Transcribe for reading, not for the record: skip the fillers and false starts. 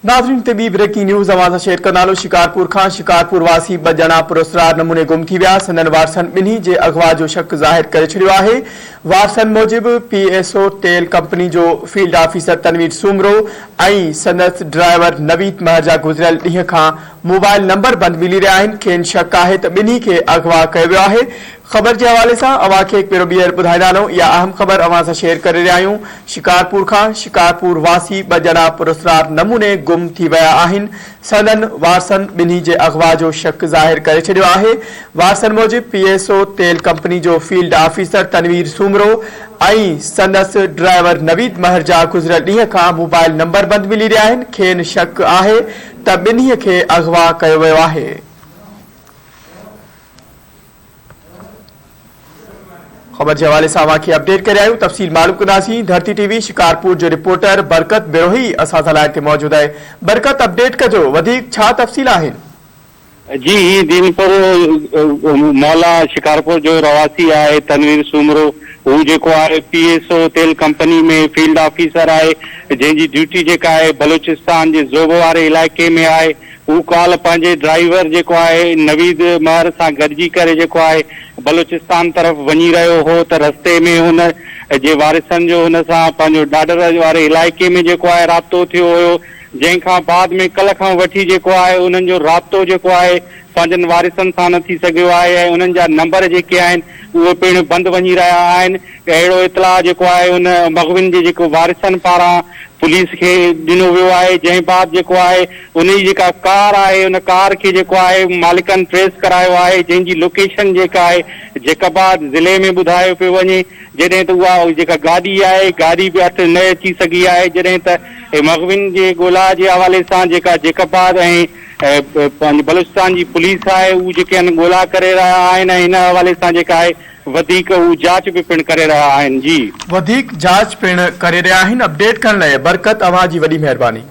नाज़रीन तबी breaking news अवां शेयर कंदालो। शिकारपुर खां शिकारपुर वासी ब ॼणा पुरस्कार नमूने गुम थी विया। संदन वारसन ॿिन्ही जे अगवा जो शक ज़ाहिर करे छॾियो आहे। वारसन मूजिब PSO तेल कंपनी जो फील्ड ऑफिसर तनवीर सूमरो ऐं संदसि ड्राइवर नवीद महर गुज़िरियल ॾींहं खां मोबाइल नंबर बंदि मिली रहिया आहिनि। खेनि शक आहे त ॿिन्ही खे अगवा कयो वियो आहे। ख़बर के हवाले से अवां खे पहिरों ॿीहर ॿुधाईंदा आहियूं। इहा अहम ख़बर अवां सां शेयर करे रहिया आहियूं। शिकारपुर खां शिकारपुर वासी ब ॼणा पुरस्कार नमूने गुम थी विया आहिनि। संदन वारसन ॿिन्ही जे अगवा जो शक ज़ाहिर करे छॾियो आहे। वारसन मूजिब PSO तेल कंपनी जो फील्ड ऑफिसर तनवीर सूमरो ऐं संदसि ड्राइवर नवीद महर गुज़िरियल ॾींहं खां मोबाइल नंबर बंदि मिली रहिया आहिनि। खेनि शक आहे त ॿिन्ही खे अगवा कयो वियो आहे। खबर के हवाले से अवां खे अपडेट करे आहियूं। तफ़सील मालूम कंदासीं। धरती TV शिकारपुर जो रिपोर्टर बरकत बिरोही असां सां लाइन ते मौजूद आहे। बरकत, अपडेट कजो, वधीक छा तफ़सील आहिनि? जी, दीनपुर मौला शिकारपुर जो रवासी है तनवीर सूमरो। वो जेको है PSO तेल कंपनी में फील्ड ऑफिसर है, जैसी ड्यूटी जेका है बलूचिस्तान के ज़ोबो वाले इलाके में है। वो कॉल पंहिंजे ड्राइवर जेको है नवीद महर सां गॾिजी करे जेको है बलूचिस्तान तरफ वञी रहियो हो त रस्ते में हुन जे वारिसन जो हुन सां पंहिंजो डाडर वारे इलाइक़े में जेको आहे राब्तो थियो हुयो, जंहिंखां बाद में कल खां वठी जेको आहे उन्हनि जो राब्तो जेको आहे पंहिंजनि वारिसनि सां न थी सघियो आहे ऐं उन्हनि जा नंबर जेके आहिनि उहे पिणु बंदि वञी रहिया आहिनि। अहिड़ो इतलाह जेको आहे उन मग़विन जे जेको वारिसनि पारां पुलिस के ॾिनो वियो आहे। जंहिं बाद जेको आहे उन जी जेका कार आहे उन कार के जेको आहे मालिकनि ट्रेस करायो आहे, जंहिंजी लोकेशन जेका आहे जेकाबाद ज़िले में ॿुधायो पियो वञे। जॾहिं त उहा जेका गाॾी आहे गाॾी बि हथ न अची सघी आहे, जॾहिं त मग़विन जे ॻोल्हा जे हवाले सां जेका जेकाबाद ऐं पंहिंजी बलूचिस्तान जी पुलिस आहे उहे जेके आहिनि ॻोल्हा करे रहिया आहिनि ऐं हिन हवाले सां जेका आहे वधीक उ जांच भी पिण करे रहा आहिनि। जी, वधीक जांच पिण करे रहिया आहिनि। अपडेट करण लाइ बरकत, अवां जी वॾी महिरबानी।